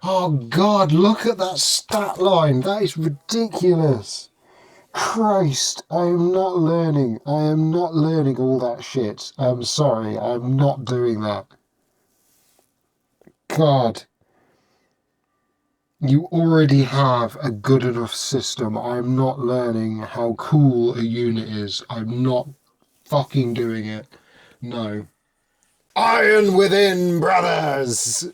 Oh God, look at that stat line. That is ridiculous. Christ, I am not learning. I am not learning all that shit. I'm sorry, I'm not doing that. God, you already have a good enough system. I'm not learning how cool a unit is. I'm not fucking doing it. No. Iron within, brothers!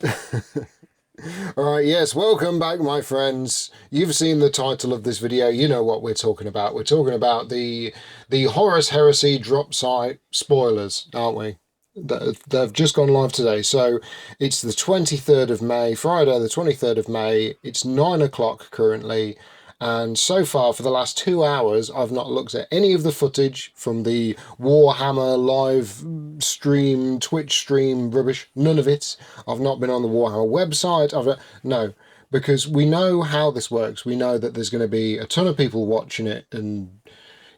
Alright, yes, welcome back, my friends. You've seen the title of this video, you know what we're talking about. We're talking about the Horus Heresy drop site spoilers, aren't we? They've just gone live today. So it's the 23rd of May, Friday the 23rd of May. It's 9 o'clock currently. And so far, for the last 2 hours, I've not looked at any of the footage from the Warhammer live stream, Twitch stream rubbish. None of it. I've not been on the Warhammer website. No, because we know how this works. We know that there's going to be a ton of people watching it and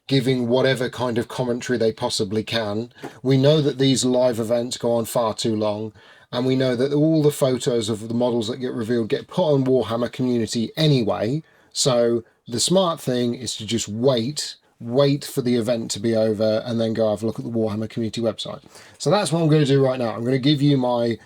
giving whatever kind of commentary they possibly can. We know that these live events go on far too long, and we know that all the photos of the models that get revealed get put on Warhammer Community anyway. So the smart thing is to just wait for the event to be over and then go have a look at the Warhammer Community website. So that's what I'm going to do right now. I'm going to give you my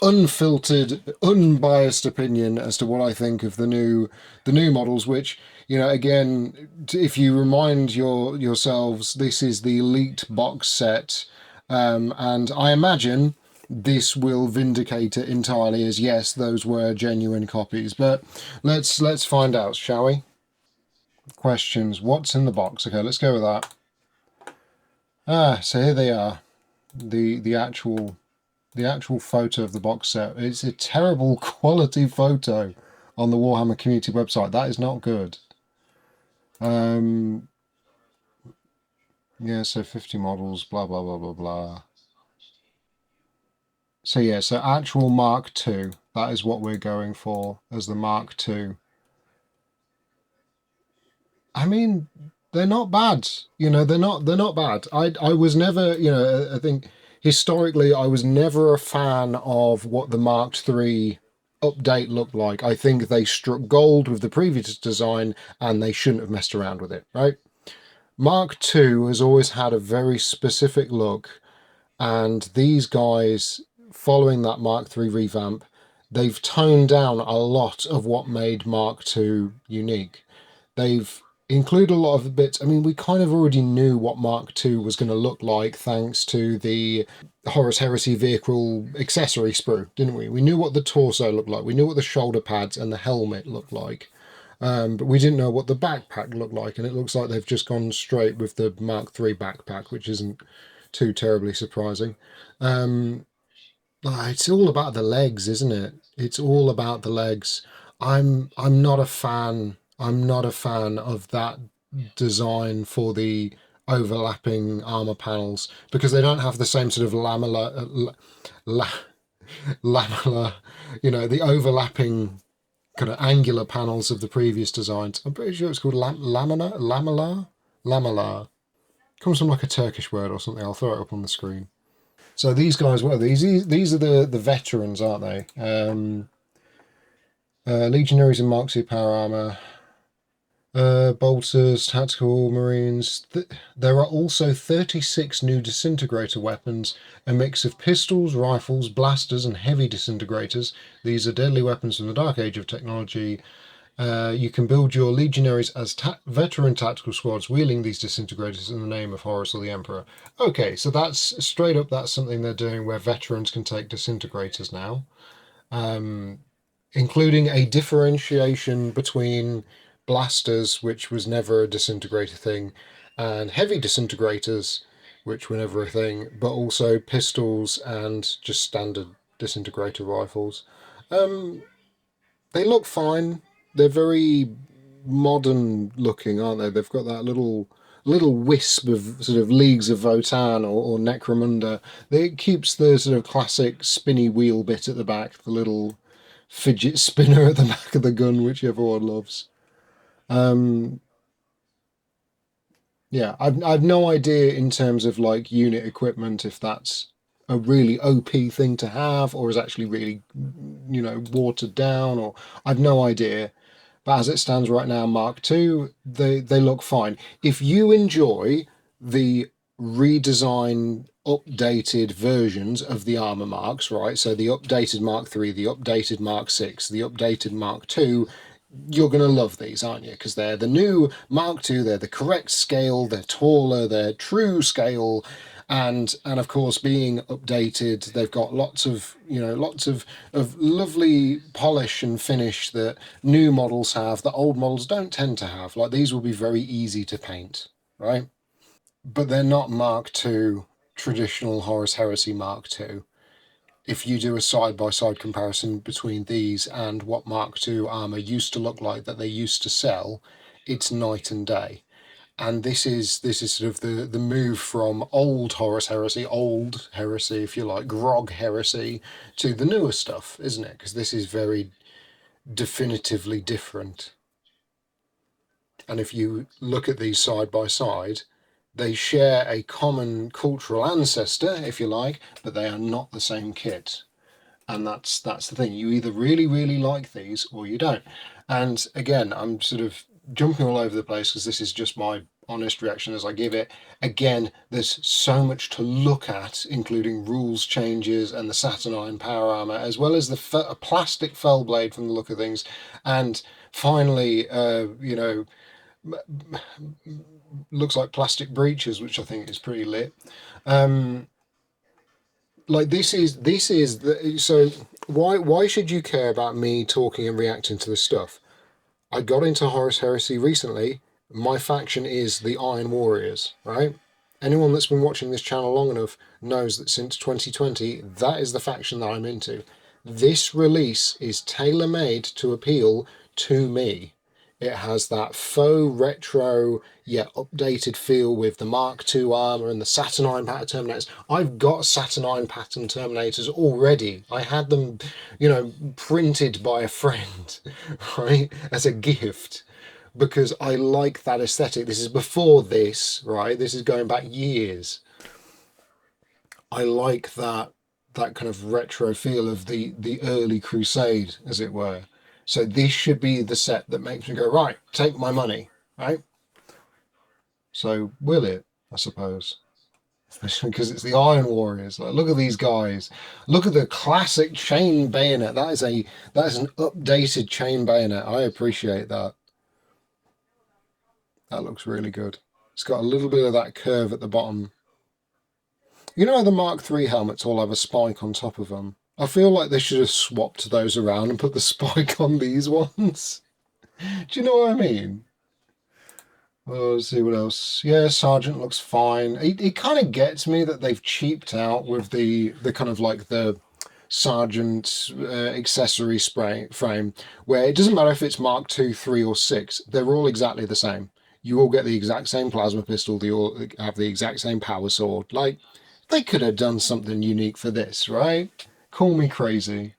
unfiltered, unbiased opinion as to what I think of the new models, which, you know, again, if you remind yourselves, this is the Elite box set, and I imagine this will vindicate it entirely as yes, those were genuine copies. But let's find out, shall we? Questions. What's in the box? Okay, let's go with that. So here they are. The actual photo of the box set. It's a terrible quality photo on the Warhammer Community website. That is not good. Yeah, so 50 models, blah, blah, blah, blah, blah. So yeah, so actual Mark II, that is what we're going for as the Mark II. I mean, they're not bad. You know, they're not bad. I was never, you know, I think historically I was never a fan of what the Mark III update looked like. I think they struck gold with the previous design and they shouldn't have messed around with it, right? Mark II has always had a very specific look, and these guys, following that Mark III revamp, they've toned down a lot of what made Mark II unique. They've included a lot of the bits. I mean, we kind of already knew what Mark II was going to look like thanks to the Horus Heresy vehicle accessory sprue, didn't we? We knew what the torso looked like. We knew what the shoulder pads and the helmet looked like. But we didn't know what the backpack looked like, and it looks like they've just gone straight with the Mark III backpack, which isn't too terribly surprising. Um, it's all about the legs, isn't it? It's all about the legs. I'm not a fan. I'm not a fan of that design for the overlapping armor panels because they don't have the same sort of lamellar, you know, the overlapping kind of angular panels of the previous designs. I'm pretty sure it's called lamellar. Comes from like a Turkish word or something. I'll throw it up on the screen. So these guys, what are these? These are the veterans, aren't they? Legionaries in Mark II power armor, bolters, tactical marines. There are also 36 new disintegrator weapons, a mix of pistols, rifles, blasters, and heavy disintegrators. These are deadly weapons from the Dark Age of technology. You can build your legionaries as veteran tactical squads wielding these disintegrators in the name of Horus or the Emperor. Okay, so that's straight up, that's something they're doing where veterans can take disintegrators now. Including a differentiation between blasters, which was never a disintegrator thing, and heavy disintegrators, which were never a thing, but also pistols and just standard disintegrator rifles. They look fine. They're very modern looking, aren't they? They've got that little wisp of sort of Leagues of Votan or Necromunda. It keeps the sort of classic spinny wheel bit at the back, the little fidget spinner at the back of the gun, which everyone loves. Um, yeah, I've no idea in terms of like unit equipment if that's a really OP thing to have, or is actually really, watered down, or I've no idea. But as it stands right now, Mark II, they look fine. If you enjoy the redesign, updated versions of the armor marks, right? So the updated Mark III, the updated Mark VI, the updated Mark II, you're going to love these, aren't you? Because they're the new Mark II, they're the correct scale, they're taller, they're true scale, and of course being updated, they've got lots of lovely polish and finish that new models have that old models don't tend to have. Like these will be very easy to paint, right? But they're not Mark II, traditional Horus Heresy Mark II. If you do a side by side comparison between these and what Mark II armor used to look like that they used to sell, it's night and day. And this is sort of the move from old Horus Heresy, old heresy if you like, grog heresy, to the newer stuff, isn't it? Because this is very definitively different. And if you look at these side by side, they share a common cultural ancestor, if you like, but they are not the same kit. And that's the thing. You either really, really like these or you don't. And again, I'm sort of jumping all over the place because this is just my honest reaction as I give it. Again, there's so much to look at, including rules changes and the Saturnine power armor, as well as the plastic fell blade from the look of things. And finally, looks like plastic breeches, which I think is pretty lit. Um, like this is the, so why should you care about me talking and reacting to this stuff? I got into Horus Heresy recently. My faction is the Iron Warriors, right? Anyone that's been watching this channel long enough knows that since 2020, that is the faction that I'm into. This release is tailor made to appeal to me. It has that faux retro, yet updated feel with the Mark II armor and the Saturnine pattern Terminators. I've got Saturnine pattern Terminators already. I had them, printed by a friend, right, as a gift because I like that aesthetic. This is before this, right? This is going back years. I like that kind of retro feel of the early Crusade, as it were. So this should be the set that makes me go, right, take my money, right? So will it? I suppose. Especially because it's the Iron Warriors. Like, look at these guys. Look at the classic chain bayonet. That is an updated chain bayonet. I appreciate that. That looks really good. It's got a little bit of that curve at the bottom. You know the Mark III helmets all have a spike on top of them? I feel like they should have swapped those around and put the spike on these ones. Do you know what I mean? Oh, let's see what else. Yeah, Sergeant looks fine. It kind of gets me that they've cheaped out with the kind of like the Sergeant accessory spray frame, where it doesn't matter if it's Mark II, 3, or 6, they're all exactly the same. You all get the exact same plasma pistol, they all have the exact same power sword. Like, they could have done something unique for this, right? Call me crazy.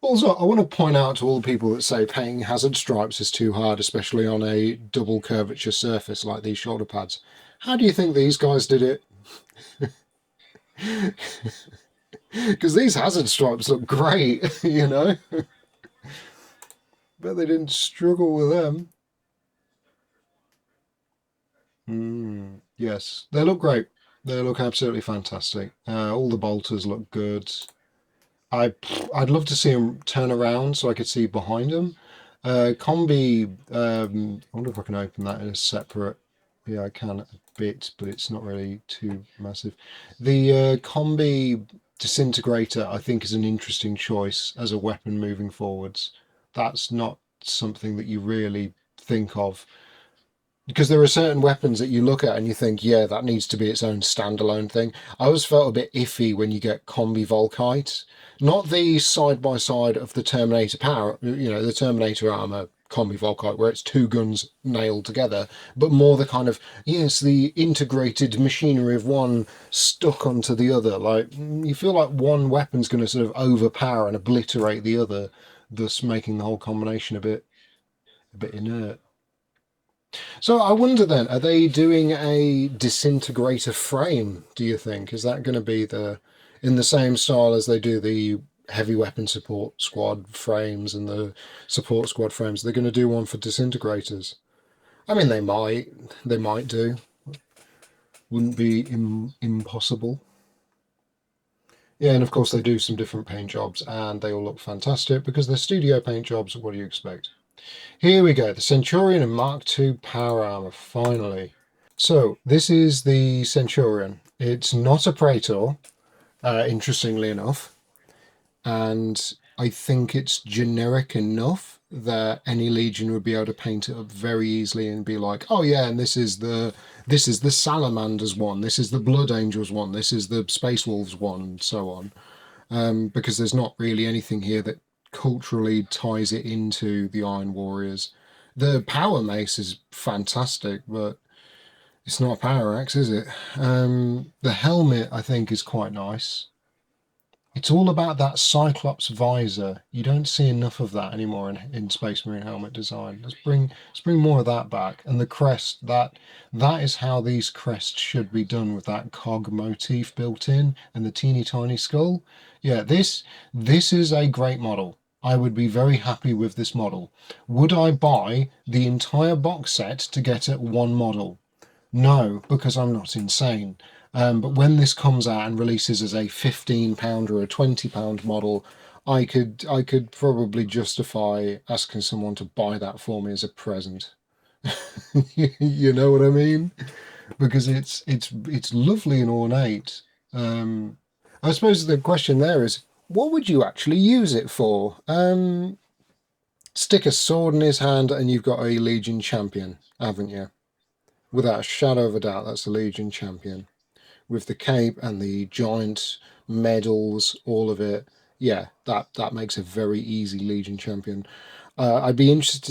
Also, I want to point out to all the people that say painting hazard stripes is too hard, especially on a double curvature surface like these shoulder pads. How do you think these guys did it? Because these hazard stripes look great, Bet they didn't struggle with them. Yes, they look great. They look absolutely fantastic. All the bolters look good. I I'd love to see them turn around so I could see behind them. Combi. I wonder if I can open that in a separate. Yeah, I can a bit, but it's not really too massive. The combi disintegrator, I think, is an interesting choice as a weapon moving forwards. That's not something that you really think of because there are certain weapons that you look at and you think, yeah, that needs to be its own standalone thing. I always felt a bit iffy when you get combi Volkite, not the side by side of the Terminator power, the Terminator armor combi Volkite, where it's two guns nailed together, but more the kind of, yes, the integrated machinery of one stuck onto the other. Like, you feel like one weapon's going to sort of overpower and obliterate the other, thus making the whole combination a bit inert. So I wonder then, are they doing a disintegrator frame, do you think? Is that going to be the in the same style as they do the heavy weapon support squad frames and the support squad frames? They're going to do one for disintegrators. I mean, they might do. Wouldn't be impossible. Yeah, and of course they do some different paint jobs, and they all look fantastic because they're studio paint jobs. What do you expect? Here we go, the Centurion and Mark II power armor, finally. So this is the Centurion. It's not a Praetor, interestingly enough, and I think it's generic enough that any Legion would be able to paint it up very easily and be like, oh yeah, and this is the Salamanders one, this is the Blood Angels one, this is the Space Wolves one, and so on. Because there's not really anything here that culturally ties it into the Iron Warriors. The Power Mace is fantastic, but it's not a power axe, is it? The helmet, I think, is quite nice. It's all about that Cyclops visor. You don't see enough of that anymore in Space Marine helmet design. Let's bring more of that back. And the crest, that is how these crests should be done with that cog motif built in and the teeny tiny skull. Yeah, this is a great model. I would be very happy with this model. Would I buy the entire box set to get at one model? No, because I'm not insane. But when this comes out and releases as a £15 or a £20 model, I could probably justify asking someone to buy that for me as a present. You know what I mean? Because it's lovely and ornate. I suppose the question there is, what would you actually use it for? Stick a sword in his hand and you've got a Legion champion, haven't you? Without a shadow of a doubt, that's a Legion champion. With the cape and the giant medals, all of it. Yeah, that makes a very easy Legion champion. I'd be interested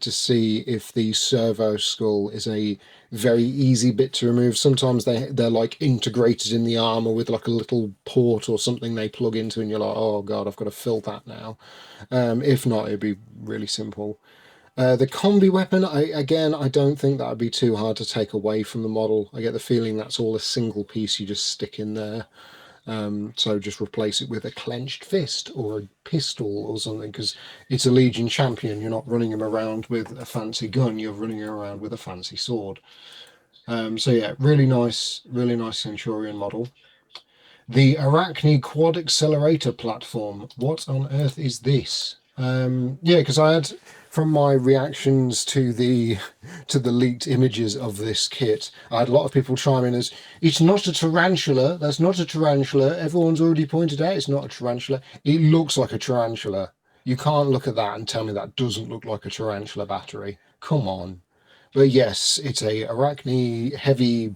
to see if the servo skull is a very easy bit to remove. Sometimes they're like integrated in the armor with like a little port or something they plug into, and you're like, oh god, I've got to fill that now. If not, it'd be really simple. The combi weapon, I don't think that would be too hard to take away from the model. I get the feeling that's all a single piece you just stick in there. So just replace it with a clenched fist or a pistol or something, because it's a Legion champion. You're not running him around with a fancy gun. You're running him around with a fancy sword. So yeah, really nice Centurion model. The Arachne Quad Accelerator Platform. What on earth is this? Yeah, because I had from my reactions to the leaked images of this kit, I had a lot of people chime in as it's not a tarantula. That's not a tarantula. Everyone's already pointed out it's not a tarantula. It looks like a tarantula. You can't look at that and tell me that doesn't look like a tarantula battery. Come on. But yes, it's a Arachne heavy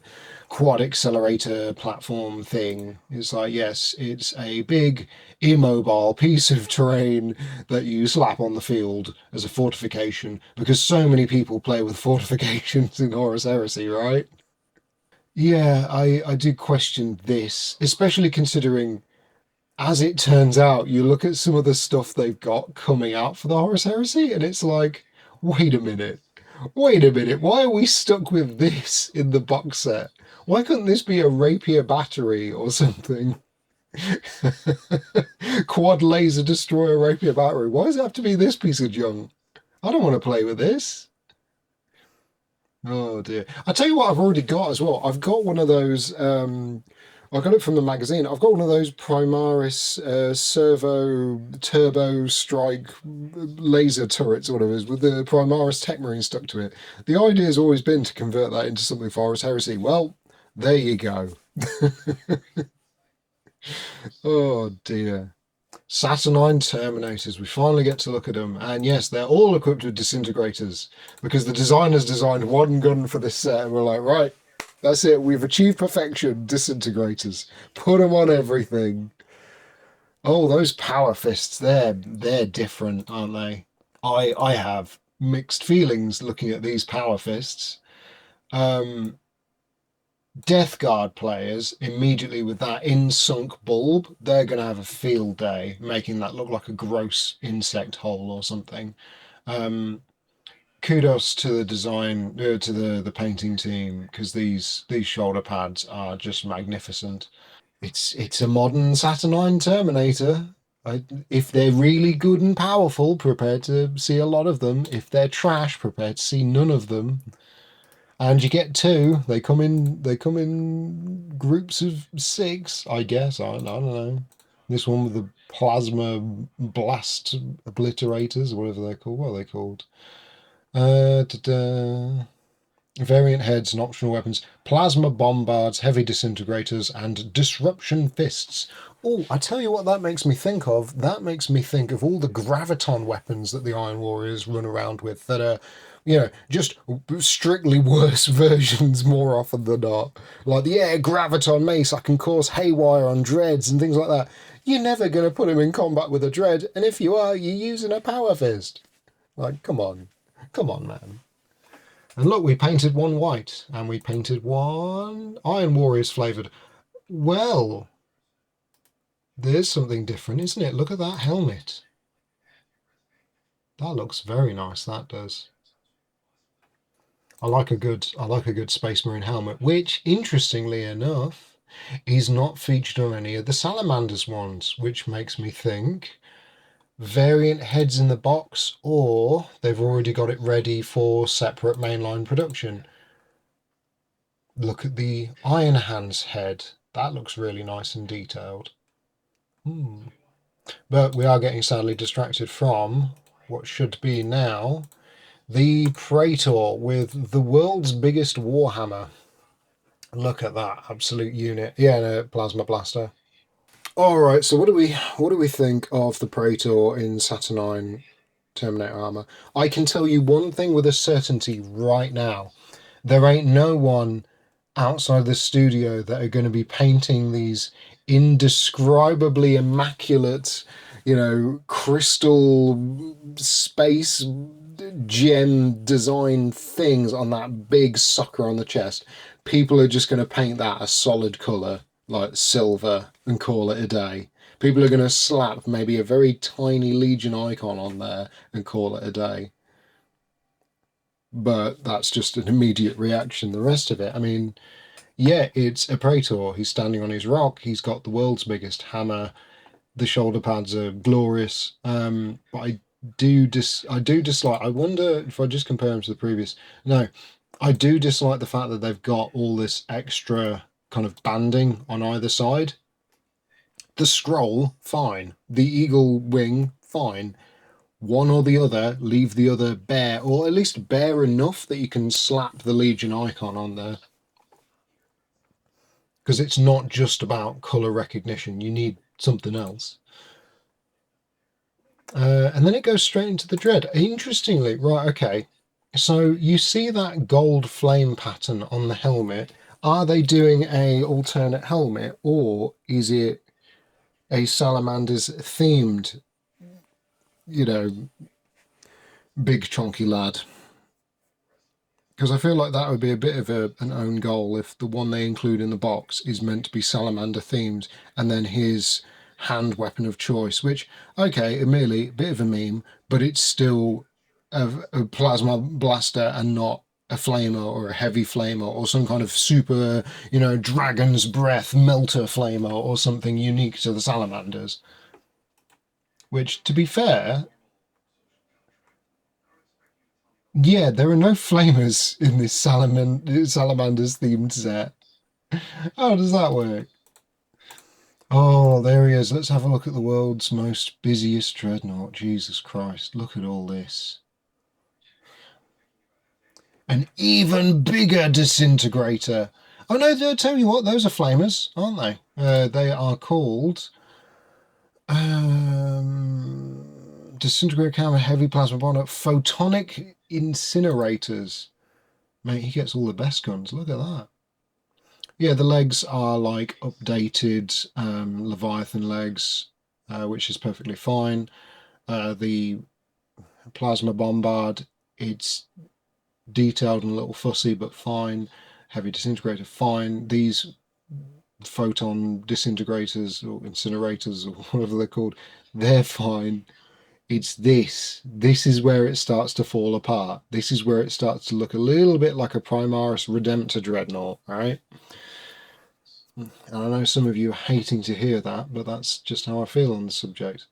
quad accelerator platform thing. It's like, yes, it's a big immobile piece of terrain that you slap on the field as a fortification because so many people play with fortifications in Horus Heresy, right? Yeah, I do question this, especially considering, as it turns out, you look at some of the stuff they've got coming out for the Horus Heresy, and it's like, wait a minute. Wait a minute, why are we stuck with this in the box set? Why couldn't this be a rapier battery or something? Quad laser destroyer rapier battery. Why does it have to be this piece of junk? I don't want to play with this. Oh dear. I tell you what I've already got as well. I've got one of those I got it from the magazine. I've got one of those Primaris servo turbo strike laser turrets or whatever it is with the Primaris Tech Marine stuck to it. The idea has always been to convert that into something for Horus Heresy. Well, there you go. Oh dear. Saturnine Terminators. We finally get to look at them. And yes, they're all equipped with disintegrators because the designers designed one gun for this set. And we're like, right, that's it. We've achieved perfection. Disintegrators. Put them on everything. Oh, those power fists, they're different, aren't they? I have mixed feelings looking at these power fists. Um, Death Guard players immediately with that in-sunk bulb, they're going to have a field day making that look like a gross insect hole or something. Um, kudos to the design, to the painting team, because these shoulder pads are just magnificent. It's a modern Saturnine Terminator. If they're really good and powerful, prepare to see a lot of them. If they're trash, prepare to see none of them. And you get two. They come in groups of six, I guess. I don't know. This one with the plasma blast obliterators, or whatever they're called. What are they called? Da-da. Variant heads and optional weapons, plasma bombards, heavy disintegrators, and disruption fists. Oh, I tell you what that makes me think of. That makes me think of all the graviton weapons that the Iron Warriors run around with that are, just strictly worse versions more often than not. Like the air graviton mace, I can cause haywire on dreads and things like that. You're never going to put him in combat with a dread, and if you are, you're using a power fist. Like, come on. Come on, man. And look, we painted one white and we painted one Iron Warriors flavoured. Well, there's something different, isn't it? Look at that helmet. That looks very nice, that does. I like a good Space Marine helmet, which interestingly enough is not featured on any of the Salamanders ones, which makes me think variant heads in the box, or they've already got it ready for separate mainline production. Look at the Iron Hands head. That looks really nice and detailed. Hmm. But we are getting sadly distracted from what should be now the Praetor with the world's biggest Warhammer. Look at that absolute unit. Yeah, no, plasma blaster. All right, so what do we think of the Praetor in Saturnine Terminator armor? I can tell you one thing with a certainty right now. There ain't no one outside the studio that are going to be painting these indescribably immaculate, crystal space gem design things on that big sucker on the chest. People are just going to paint that a solid color like silver and call it a day. People are going to slap maybe a very tiny Legion icon on there and call it a day. But that's just an immediate reaction. The rest of it, I mean, yeah, it's a Praetor. He's standing on his rock. He's got the world's biggest hammer. The shoulder pads are glorious. But I do dislike. I wonder if I just compare him to the previous. No, I do dislike the fact that they've got all this extra kind of banding on either side. The scroll, fine. The eagle wing, fine. One or the other, leave the other bare, or at least bare enough that you can slap the Legion icon on there. Because it's not just about color recognition. You need something else. And then it goes straight into the dread. Interestingly, right, okay. So you see that gold flame pattern on the helmet. Are they doing a alternate helmet, or is it a Salamander's themed, you know, big chunky lad? Because I feel like that would be a bit of an own goal if the one they include in the box is meant to be Salamander themed, and then his hand weapon of choice, which, okay, admittedly, a bit of a meme, but it's still a plasma blaster and not a flamer or a heavy flamer or some kind of super, dragon's breath melter flamer or something unique to the Salamanders. Which, to be fair, yeah, there are no flamers in this Salamanders themed set. How does that work? Oh, there he is. Let's have a look at the world's most busiest dreadnought. Jesus Christ, look at all this. An even bigger disintegrator. Oh no, tell you what, those are flamers, aren't they? They are called disintegrator camera, heavy plasma bond, photonic incinerators. Mate, he gets all the best guns. Look at that. Yeah, the legs are like updated Leviathan legs, which is perfectly fine. The plasma bombard, it's detailed and a little fussy, but fine. Heavy disintegrator, fine. These photon disintegrators or incinerators or whatever they're called, they're fine. It's this. This is where it starts to fall apart. This is where it starts to look a little bit like a Primaris Redemptor Dreadnought, right? And I know some of you are hating to hear that, but that's just how I feel on the subject.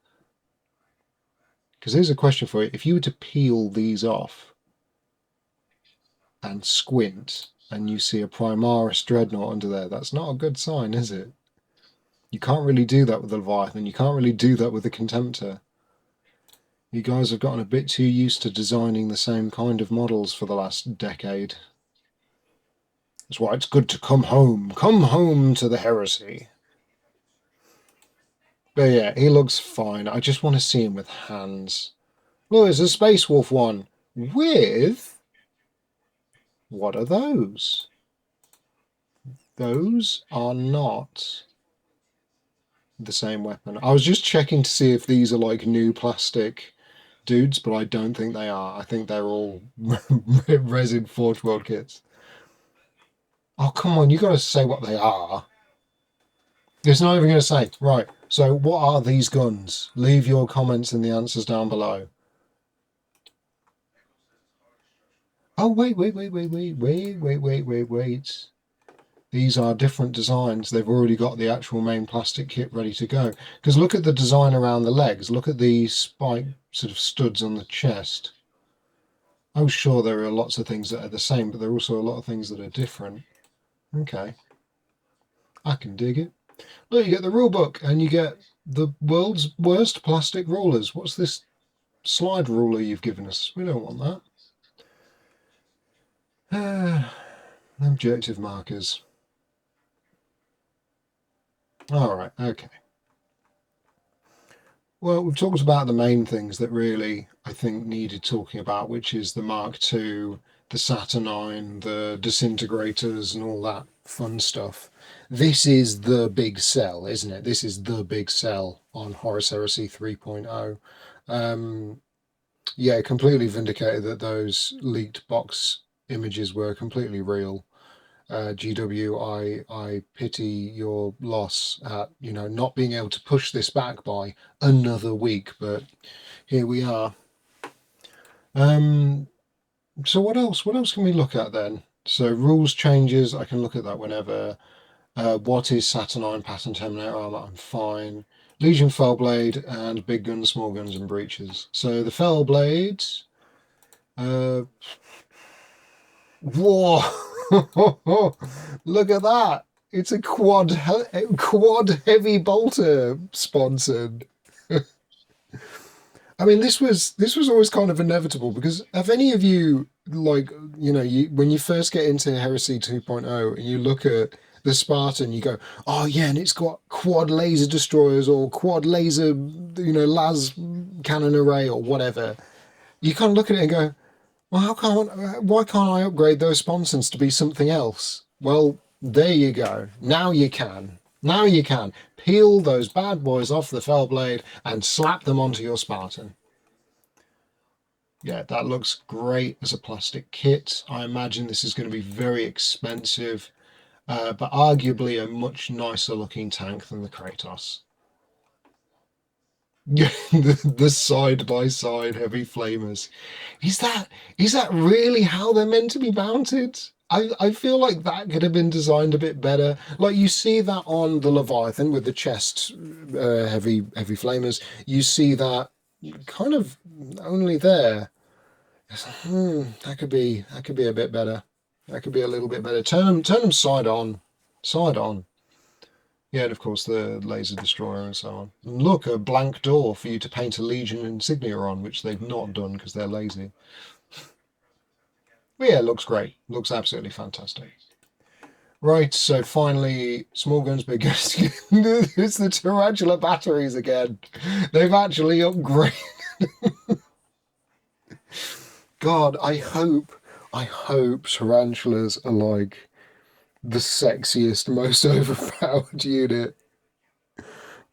Because here's a question for you. If you were to peel these off and squint and you see a Primaris Dreadnought under there, that's not a good sign, is it? You can't really do that with the Leviathan. You can't really do that with the Contemptor. You guys have gotten a bit too used to designing the same kind of models for the last decade. That's why it's good to come home. Come home to the Heresy. But yeah, he looks fine. I just want to see him with hands. Look, there's a Space Wolf one. With... What are those? Those are not the same weapon. I was just checking to see if these are like new plastic dudes, but I don't think they are. I think they're all resin Forge World kits. Oh, come on, you got to say what they are. It's not even going to say. Right, so what are these guns? Leave your comments and the answers down below. Oh, wait. These are different designs. They've already got the actual main plastic kit ready to go. Because look at the design around the legs. Look at the spike sort of studs on the chest. I'm sure there are lots of things that are the same, but there are also a lot of things that are different. Okay. I can dig it. Look, you get the rule book and you get the world's worst plastic rulers. What's this slide ruler you've given us? We don't want that. Objective markers. All right, okay. Well, we've talked about the main things that really, I think, needed talking about, which is the Mark II, the Saturnine, the disintegrators, and all that fun stuff. This is the big sell, isn't it? This is the big sell on Horus Heresy 3.0. Yeah, completely vindicated that those leaked box images were completely real. GW, I pity your loss at, you know, not being able to push this back by another week, but here we are. So what else? What else can we look at then? So rules changes, I can look at that whenever. What is Saturnine Pattern Terminator armor? I'm fine. Legion Fellblade and big guns, small guns, and breaches. So the Fellblade. Whoa! Look at that! It's a quad heavy bolter sponsored. I mean, this was always kind of inevitable because have any of you like when you first get into Heresy 2.0 and you look at the Spartan, you go, oh yeah, and it's got quad laser destroyers or quad laser las cannon array or whatever. You kind of look at it and go, well, why can't I upgrade those sponsons to be something else? Well, there you go. Now you can. Now you can. Peel those bad boys off the Fellblade and slap them onto your Spartan. Yeah, that looks great as a plastic kit. I imagine this is going to be very expensive, but arguably a much nicer looking tank than the Kratos. The side by side heavy flamers. Is that really how they're meant to be mounted? I feel like that could have been designed a bit better. Like you see that on the Leviathan with the chest heavy flamers. You see that kind of only there. It's like, that could be a bit better. That could be a little bit better. Turn them side on, side on. Yeah, and of course the laser destroyer and so on. And look, a blank door for you to paint a Legion insignia on, which they've not done because they're lazy. But yeah, it looks great. Looks absolutely fantastic. Right, so finally, small guns, big guns. It's the tarantula batteries again. They've actually upgraded. God, I hope tarantulas are like the sexiest, most overpowered unit.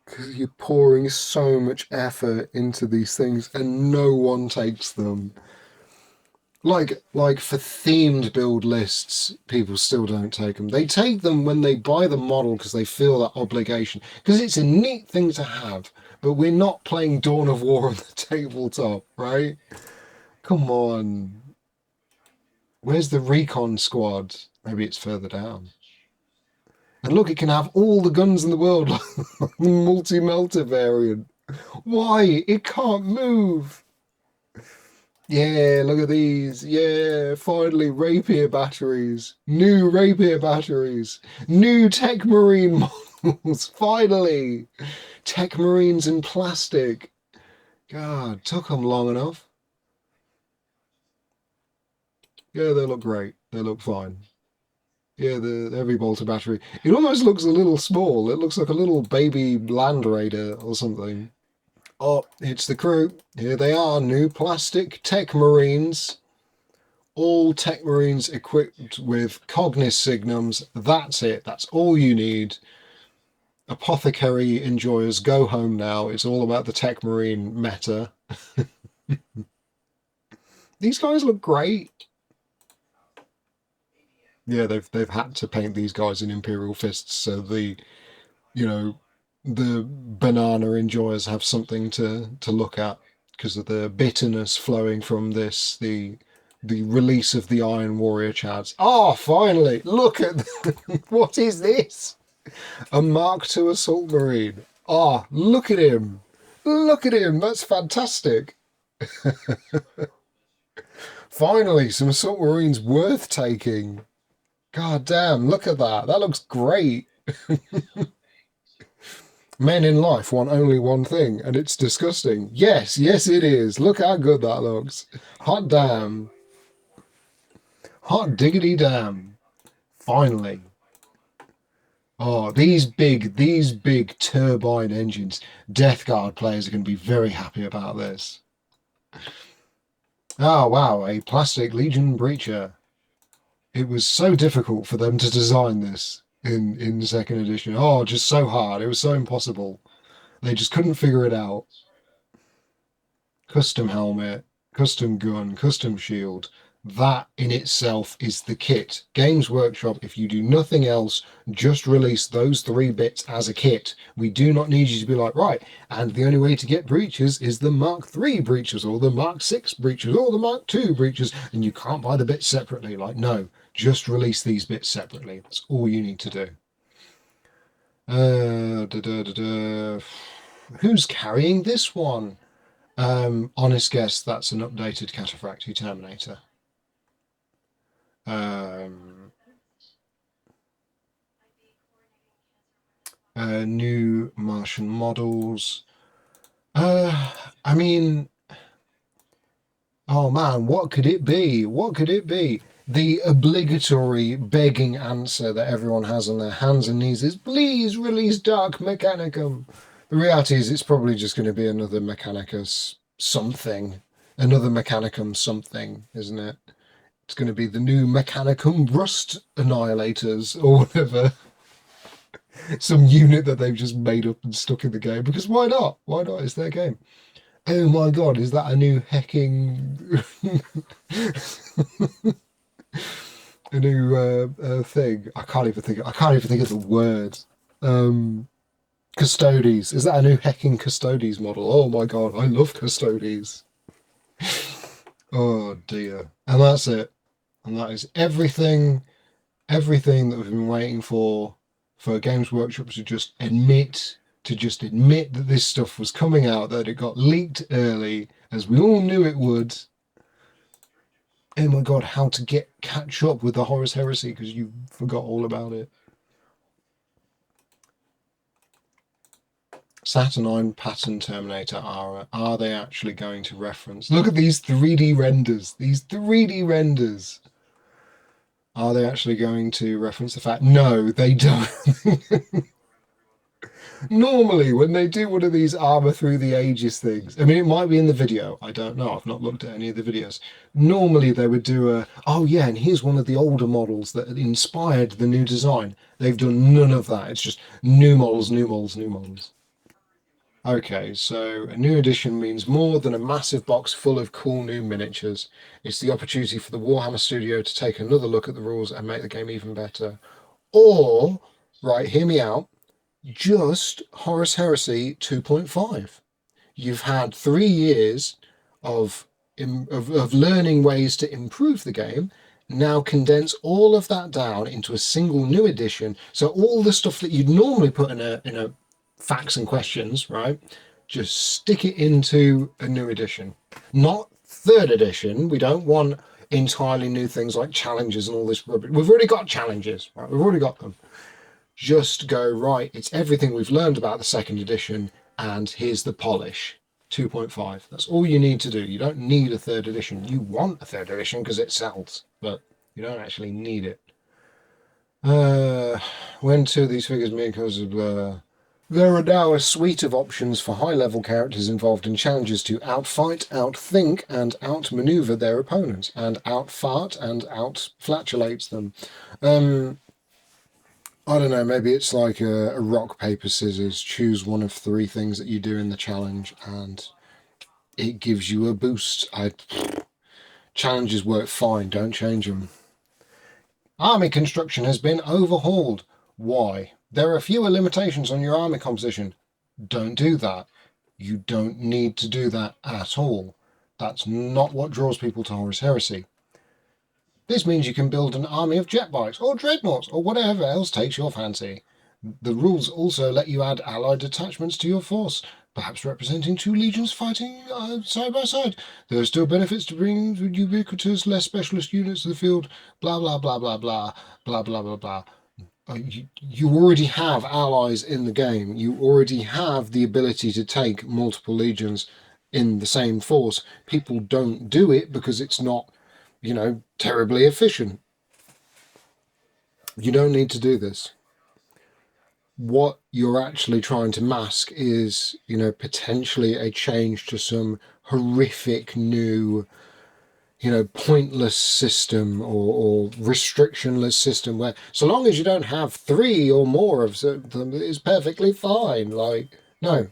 Because you're pouring so much effort into these things and no one takes them. Like for themed build lists, people still don't take them. They take them when they buy the model because they feel that obligation. Because it's a neat thing to have, but we're not playing Dawn of War on the tabletop, right? Come on. Where's the recon squad? Maybe it's further down. And look, it can have all the guns in the world, like the multi-melter variant. Why? It can't move. Yeah, look at these. Yeah, finally, rapier batteries. New rapier batteries. New Tech Marine models. Finally. Tech Marines in plastic. God, took them long enough. Yeah, they look great. They look fine. Yeah, the heavy bolter battery. It almost looks a little small. It looks like a little baby Land Raider or something. Oh, it's the crew. Here they are, new plastic Tech Marines. All Tech Marines equipped with Cognis Signums. That's it. That's all you need. Apothecary enjoyers, go home now. It's all about the Tech Marine meta. These guys look great. Yeah, they've had to paint these guys in Imperial Fists so you know, the banana enjoyers have something to look at because of the bitterness flowing from this, the release of the Iron Warrior Chads. Oh, finally! Look at what is this? A Mark II Assault Marine. Ah, oh, look at him! Look at him! That's fantastic. Finally, some Assault Marines worth taking. God damn! Look at that. That looks great. Men in life want only one thing, and it's disgusting. Yes, yes, it is. Look how good that looks. Hot damn. Hot diggity damn. Finally. Oh, these big turbine engines. Death Guard players are going to be very happy about this. Oh, wow, a plastic Legion Breacher. It was so difficult for them to design this in second edition. Oh, just so hard. It was so impossible. They just couldn't figure it out. Custom helmet, custom gun, custom shield. That in itself is the kit. Games Workshop, if you do nothing else, just release those three bits as a kit. We do not need you to be like, right, and the only way to get breaches is the Mark III breaches or the Mark VI breaches or the Mark II breaches, and you can't buy the bits separately. Like, no, just release these bits separately. That's all you need to do. Da, da, da, da. Who's carrying this one? Honest guess, that's an updated Cataphractii Terminator. New Martian models. I mean, oh man, what could it be? What could it be? The obligatory begging answer that everyone has on their hands and knees is, please release Dark Mechanicum. The reality is it's probably just going to be another Mechanicus something. Another Mechanicum something, isn't it? It's going to be the new Mechanicum Rust Annihilators or whatever. Some unit that they've just made up and stuck in the game. Because why not? Why not? It's their game. Oh my god, is that a new hecking... a new thing? I can't even think of the word. Custodes. Is that a new hecking Custodes model? Oh my god, I love Custodes. Oh dear. And that's it. And that is everything that we've been waiting for Games Workshop to just admit that this stuff was coming out, that it got leaked early, as we all knew it would. Oh my god, how to catch up with the Horus Heresy because you forgot all about it. Saturnine pattern Terminator are they actually going to reference? Look at these 3D renders. These 3D renders. Are they actually going to reference the fact? No, they don't. Normally, when they do one of these armor through the ages things, I mean, it might be in the video. I don't know. I've not looked at any of the videos. Normally, they would do oh yeah, and here's one of the older models that inspired the new design. They've done none of that. It's just new models, new models, new models. Okay, so a new edition means more than a massive box full of cool new miniatures. It's the opportunity for the Warhammer studio to take another look at the rules and make the game even better. Or, right, hear me out, just Horus Heresy 2.5. You've had 3 years of, of learning ways to improve the game. Now condense all of that down into a single new edition. So all the stuff that you'd normally put in a facts and questions, right? Just stick it into a new edition. Not third edition. We don't want entirely new things like challenges and all this rubbish. We've already got challenges, right? We've already got them. Just go, right, it's everything we've learned about the second edition, and here's the polish. 2.5. That's all you need to do. You don't need a third edition. You want a third edition because it sells, but you don't actually need it. When two of these figures meet because of there are now a suite of options for high-level characters involved in challenges to outfight, outthink, and outmaneuver their opponents, and outfart and outflatulate them. I don't know, maybe it's like a rock, paper, scissors. Choose one of three things that you do in the challenge, and it gives you a boost. Challenges work fine, don't change them. Army construction has been overhauled. Why? There are fewer limitations on your army composition. Don't do that. You don't need to do that at all. That's not what draws people to Horus Heresy. This means you can build an army of jet bikes or dreadnoughts or whatever else takes your fancy. The rules also let you add allied detachments to your force, perhaps representing two legions fighting side by side. There are still benefits to bringing ubiquitous, less specialist units to the field. Blah blah blah blah blah blah blah blah blah. You already have allies in the game. You already have the ability to take multiple legions in the same force. People don't do it because it's not, terribly efficient. You don't need to do this. What you're actually trying to mask is, potentially a change to some horrific new, pointless system or restrictionless system where, so long as you don't have three or more of them, it's perfectly fine. Like, no,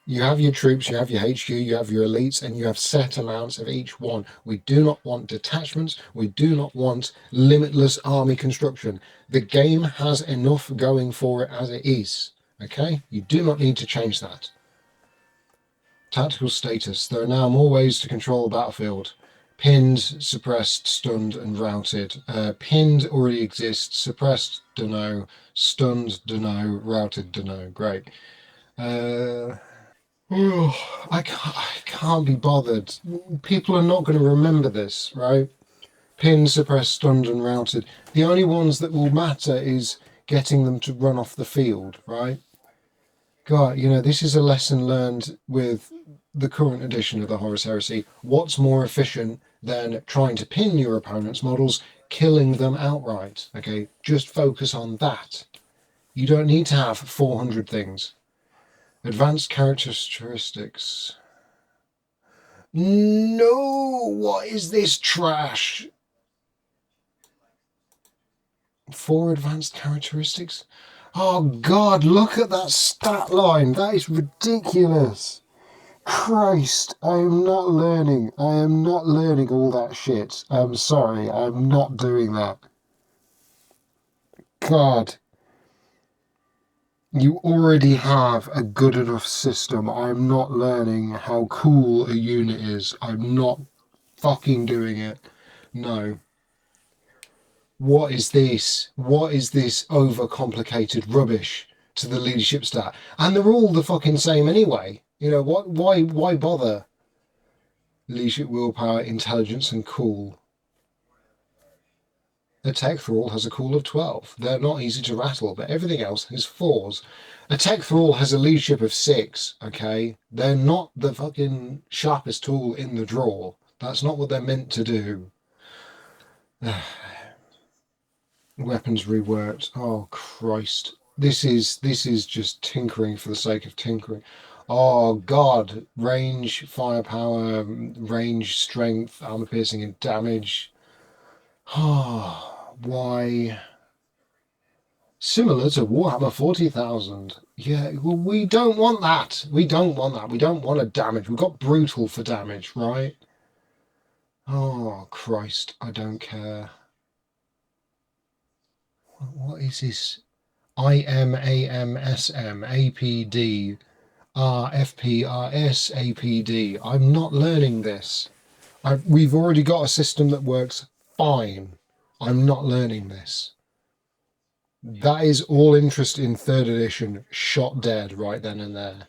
you have your troops, you have your HQ, you have your elites, and you have set amounts of each one. We do not want detachments. We do not want limitless army construction. The game has enough going for it as it is. Okay? You do not need to change that. Tactical status. There are now more ways to control the battlefield. Pinned, suppressed, stunned, and routed. Pinned already exists. Suppressed, dunno. Stunned, dunno. Routed, dunno. Great. I can't be bothered. People are not going to remember this, right? Pinned, suppressed, stunned, and routed. The only ones that will matter is getting them to run off the field, right? God, this is a lesson learned with the current edition of the Horus Heresy. What's more efficient than trying to pin your opponent's models, killing them outright? Okay, just focus on that. You don't need to have 400 things. Advanced characteristics. No, what is this trash? 4 advanced characteristics? Oh God, look at that stat line. That is ridiculous. Christ, I am not learning. I am not learning all that shit. I'm sorry, I'm not doing that. God. You already have a good enough system. I'm not learning how cool a unit is. I'm not fucking doing it. No. What is this? What is this overcomplicated rubbish to the leadership stat? And they're all the fucking same anyway. What? Why bother? Leadership, willpower, intelligence, and cool. Attack Thrall has a cool of 12. They're not easy to rattle, but everything else is 4s. Attack Thrall has a leadership of 6, okay? They're not the fucking sharpest tool in the drawer. That's not what they're meant to do. Weapons reworked. Oh, Christ. This is just tinkering for the sake of tinkering. Oh, God. Range, firepower, range, strength, armor piercing, and damage. Oh, why? Similar to Warhammer 40,000. Yeah, well, we don't want that. We don't want that. We don't want a damage. We've got brutal for damage, right? Oh, Christ, I don't care. What is this? IMAMSM APD RFPRS APD. I'm not learning this. We've already got a system that works fine. I'm not learning this. That is all interest in third edition shot dead right then and there.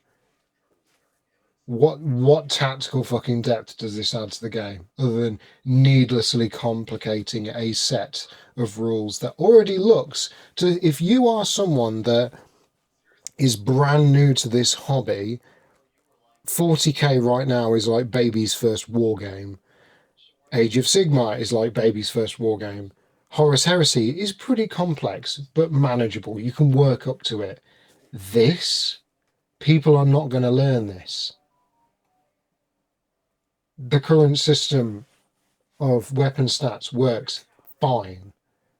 What tactical fucking depth does this add to the game other than needlessly complicating a set of rules that already looks to, if you are someone that is brand new to this hobby, 40k right now is like baby's first war game. Age of Sigmar is like baby's first war game. Horus Heresy is pretty complex but manageable. You can work up to it. This, people are not going to learn this. The current system of weapon stats works fine.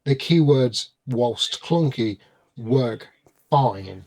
The keywords, whilst clunky, work fine.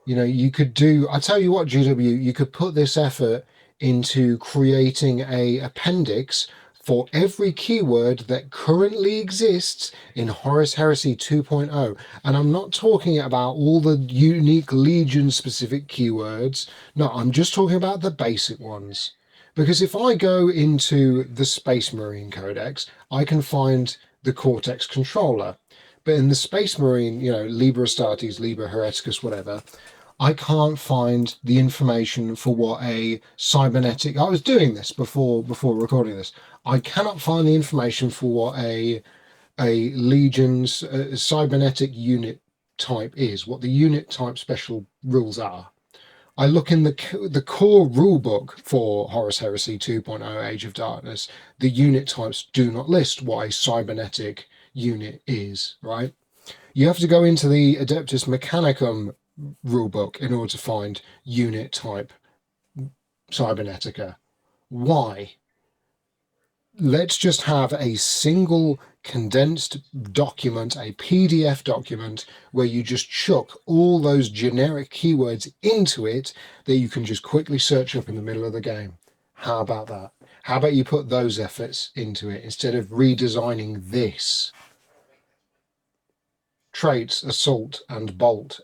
You know, you could do, I tell you what, GW, you could put this effort into creating a appendix for every keyword that currently exists in Horus Heresy 2.0. And I'm not talking about all the unique Legion specific keywords. No, I'm just talking about the basic ones. Because if I go into the Space Marine Codex, I can find the Cortex controller. But in the Space Marine, you know, Liber Astartes, Liber Hereticus, whatever, I can't find the information for what a cybernetic. I was doing this before recording this. I cannot find the information for what a Legion's cybernetic unit type is, what the unit type special rules are. I look in the core rulebook for Horus Heresy 2.0 Age of Darkness. The unit types do not list what a cybernetic unit is, right? You have to go into the Adeptus Mechanicum rulebook in order to find unit type Cybernetica. Why? Let's just have a single condensed document, a PDF document, where you just chuck all those generic keywords into it that you can just quickly search up in the middle of the game. How about that? How about you put those efforts into it instead of redesigning this? Traits, assault and bolt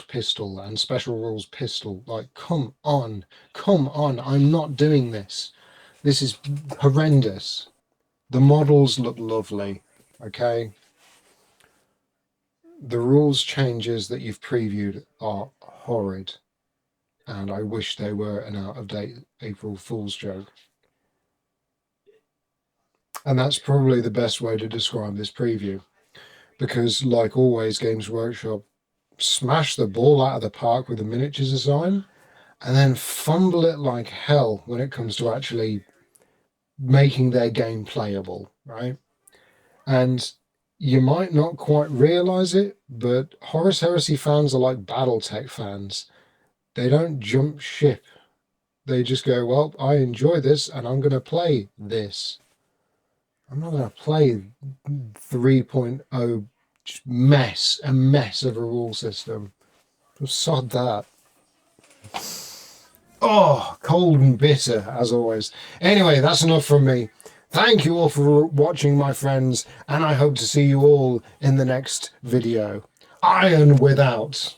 pistol and special rules pistol. Like, come on, I'm not doing this. This is horrendous. The models look lovely, okay? The rules changes that you've previewed are horrid, and I wish they were an out-of-date April Fool's joke. And that's probably the best way to describe this preview, because like always, Games Workshop smash the ball out of the park with the miniatures design and then fumble it like hell when it comes to actually making their game playable, right? And you might not quite realize it, but Horus Heresy fans are like Battletech fans. They don't jump ship. They just go, well, I enjoy this and I'm going to play this. I'm not going to play 3.0 a mess of a rule system. Sod that. Oh, cold and bitter, as always. Anyway, that's enough from me. Thank you all for watching, my friends, and I hope to see you all in the next video. Iron without.